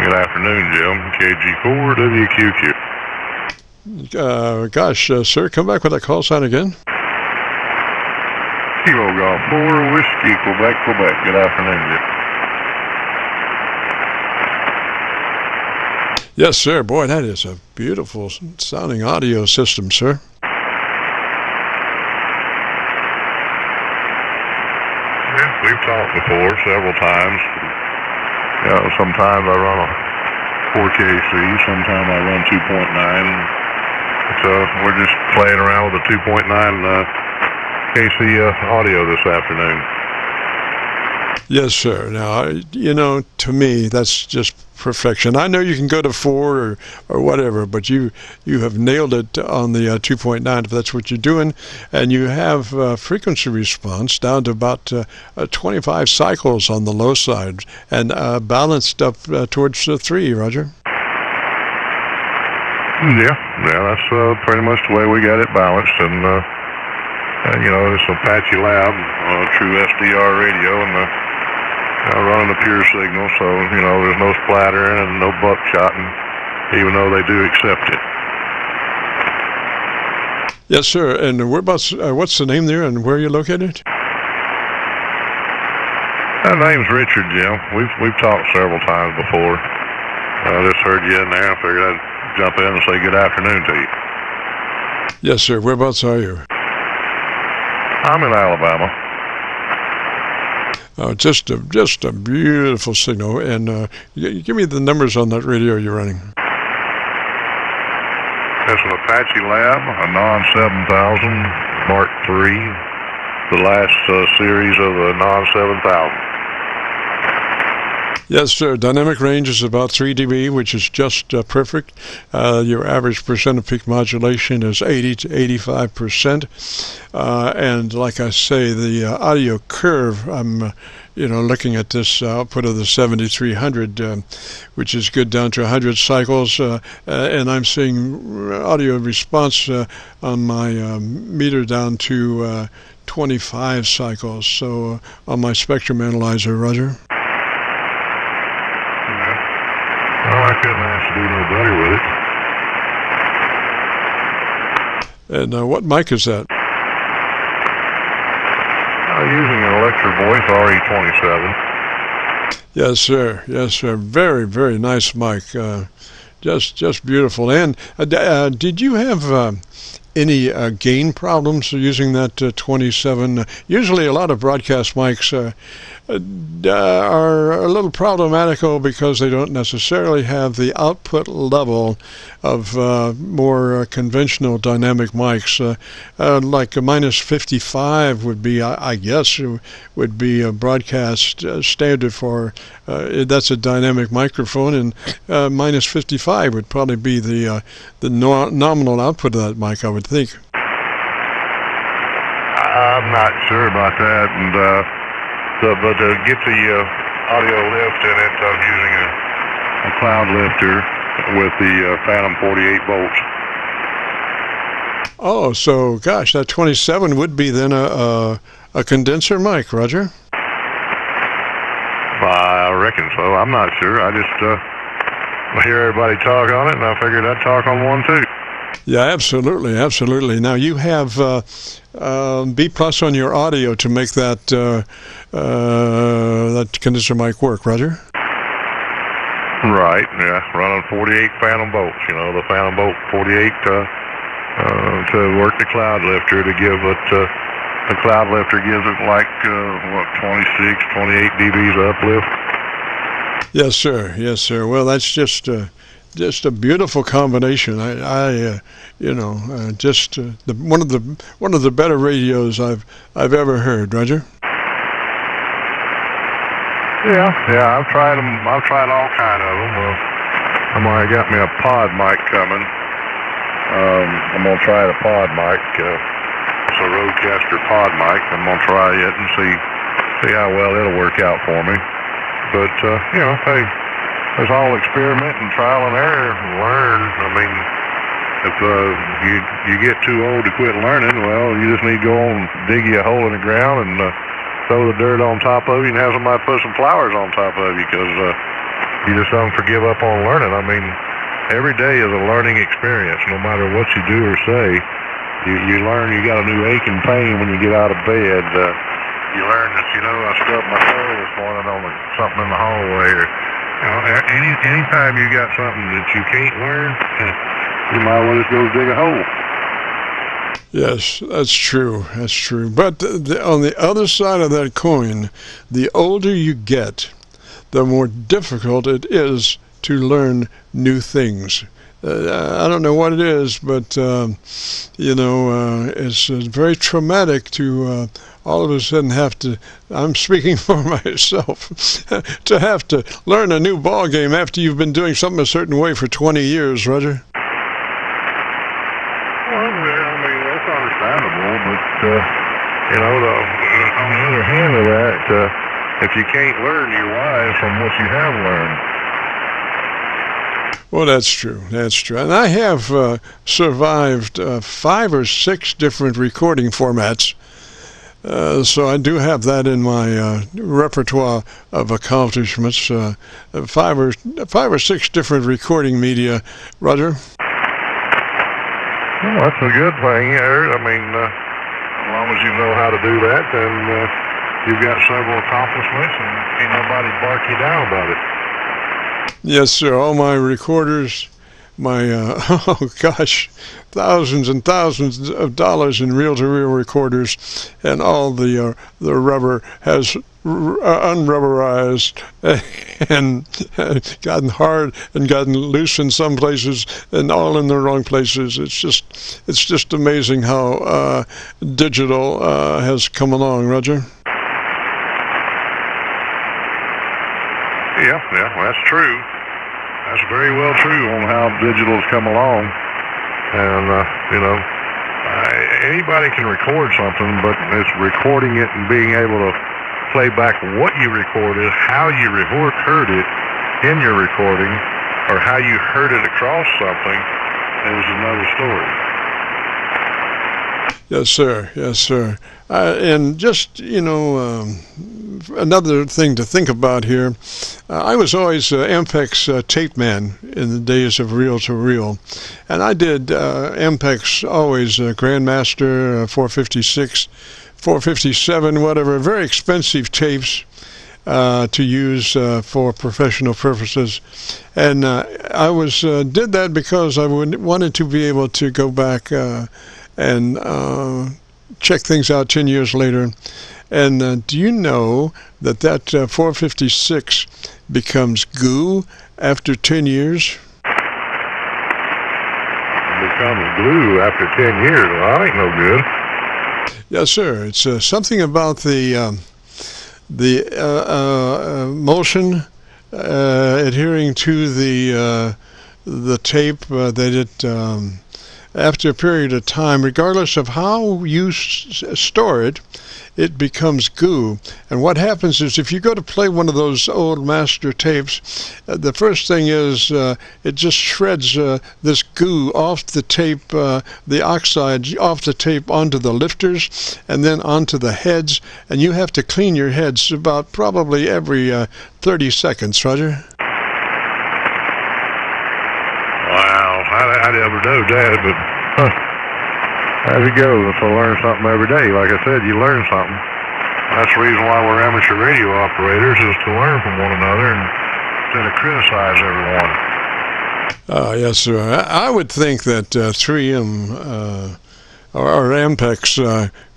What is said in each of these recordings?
Good afternoon, Jim. KG4WQQ. Gosh, sir, come back with that call sign again. Kilo Golf 4 Whiskey, Quebec, Quebec. Good afternoon, Jim. Yes, sir. Boy, that is a beautiful sounding audio system, sir. Yeah, we've talked before several times. Sometimes I run a 4KC, sometimes I run 2.9. So we're just playing around with the 2.9 KC audio this afternoon. Yes, sir. Now, to me, that's just perfection. I know you can go to 4 or whatever, but you have nailed it on the 2.9 if that's what you're doing, and you have frequency response down to about 25 cycles on the low side, and balanced up towards 3, Roger. Yeah, that's pretty much the way we got it balanced, and it's Apache Lab, true SDR radio, and running a pure signal, so there's no splattering and no buckshot, even though they do accept it. Yes, sir. And whereabouts? What's the name there, and where are you located? My name's Richard, Jim. We've talked several times before. I just heard you in there. I figured I'd jump in and say good afternoon to you. Yes, sir. Whereabouts are you? I'm in Alabama. Just a beautiful signal. And give me the numbers on that radio you're running. It's an Apache Lab, a ANON-7000 Mark III, the last series of the ANON-7000. Yes, sir. Dynamic range is about 3 dB, which is just perfect. Your average percent of peak modulation is 80 to 85%. And like I say, the audio curve, I'm looking at this output of the 7300, which is good down to 100 cycles, and I'm seeing audio response on my meter down to 25 cycles. So on my spectrum analyzer, Roger. Well, I couldn't ask to do no better with it. And what mic is that? Using an Electro Voice RE27. Yes, sir. Yes, sir. Very, very nice mic. Just beautiful. And did you have any gain problems using that 27? Usually a lot of broadcast mics are a little problematical because they don't necessarily have the output level of more conventional dynamic mics. Like a minus 55 would be, I guess, would be a broadcast standard for, that's a dynamic microphone, and minus 55 would probably be the nominal output of that mic, I would think. I'm not sure about that, and but to get the audio lift in it, I'm using a cloud lifter with the Phantom 48 volts. Oh, so gosh, that 27 would be then a condenser mic, Roger? I reckon so. I'm not sure. I just hear everybody talk on it, and I figured I'd talk on one too. Yeah, absolutely, absolutely. Now you have B+ on your audio to make that that condenser mic work, Roger? Right, yeah, running 48 Phantom volts, the Phantom Volt 48 to work the cloud lifter to give it, the cloud lifter gives it like, 26, 28 dBs uplift. Yes, sir, yes, sir. Well, that's just a beautiful combination. One of the better radios I've ever heard, Roger. Yeah, I've tried them. I've tried all kind of them. I got me a pod mic coming. I'm gonna try the pod mic. It's a Rodecaster pod mic. I'm gonna try it and see how well it'll work out for me. But hey, there's all experiment and trial and error and learn. I mean, if you get too old to quit learning, well, you just need to go on and dig you a hole in the ground and throw the dirt on top of you and have somebody put some flowers on top of you, because you just don't forgive up on learning. I mean, every day is a learning experience. No matter what you do or say, you learn. You got a new ache and pain when you get out of bed. You learn that, I stubbed my toe this morning on something in the hallway, or anytime you got something that you can't learn, you might as well just go dig a hole. Yes, that's true. That's true. But on the other side of that coin, the older you get, the more difficult it is to learn new things. I don't know what it is, but it's very traumatic to all of a sudden have to, I'm speaking for myself, to have to learn a new ball game after you've been doing something a certain way for 20 years, Roger. Well, I mean, that's understandable, but, on the other hand of that, if you can't learn, you're wise from what you have learned. Well, that's true. That's true. And I have survived 5 or 6 different recording formats. So I do have that in my repertoire of accomplishments. 5 or 6 different recording media. Roger? Well, that's a good thing, Eric. I mean, as long as you know how to do that, then you've got several accomplishments, and ain't nobody bark you down about it. Yes, sir. All my recorders, my, thousands and thousands of dollars in reel-to-reel recorders, and all the rubber has unrubberized and gotten hard and gotten loose in some places and all in the wrong places. It's just amazing how digital has come along, Roger. Yeah, well, that's true. That's very well true on how digital's come along. And, anybody can record something, but it's recording it and being able to play back what you recorded, how you heard it in your recording, or how you heard it across something is another story. Yes, sir. Yes, sir. And just, another thing to think about here, I was always Ampex tape man in the days of reel-to-reel. And I did Ampex always, Grandmaster, 456, 457, whatever, very expensive tapes to use for professional purposes. And I did that because I wanted to be able to go back and check things out 10 years later. And do you know that 456 becomes goo after 10 years? It becomes glue after 10 years. Well, that ain't no good. Yes, sir. It's something about the motion adhering to the tape that it after a period of time, regardless of how you store it, it becomes goo. And what happens is if you go to play one of those old master tapes, the first thing is it just shreds this goo off the tape, the oxide off the tape onto the lifters and then onto the heads. And you have to clean your heads about probably every 30 seconds, Roger. I never know that, but as it goes, so learn something every day. Like I said, you learn something. That's the reason why we're amateur radio operators, is to learn from one another and instead of criticize everyone. Yes, sir. I would think that 3M or Ampex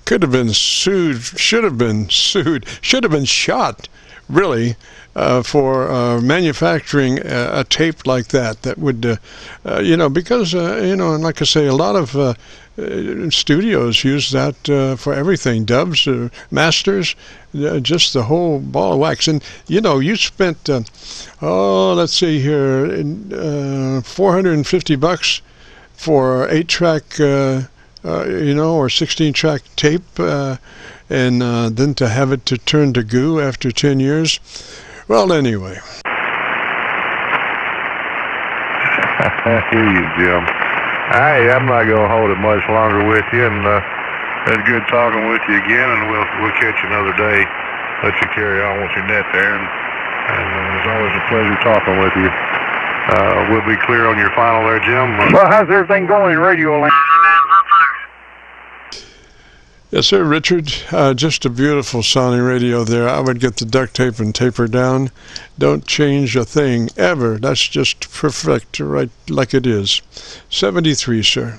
could have been sued, should have been shot, really, for manufacturing a tape like that would, because, and like I say, a lot of studios use that for everything, dubs, masters, just the whole ball of wax. And, you spent, let's see here, $450 for 8-track, or 16-track tape, and then to have it to turn to goo after 10 years. Well, anyway. I hear you, Jim. Hey, I'm not going to hold it much longer with you, and it's good talking with you again, and we'll catch you another day. Let you carry on with your net there, and And it's always a pleasure talking with you. We'll be clear on your final there, Jim. Well, how's everything going in RADIOLAND? Yes, sir, Richard. Just a beautiful sounding radio there. I would get the duct tape and taper down. Don't change a thing, ever. That's just perfect, right like it is. 73, sir.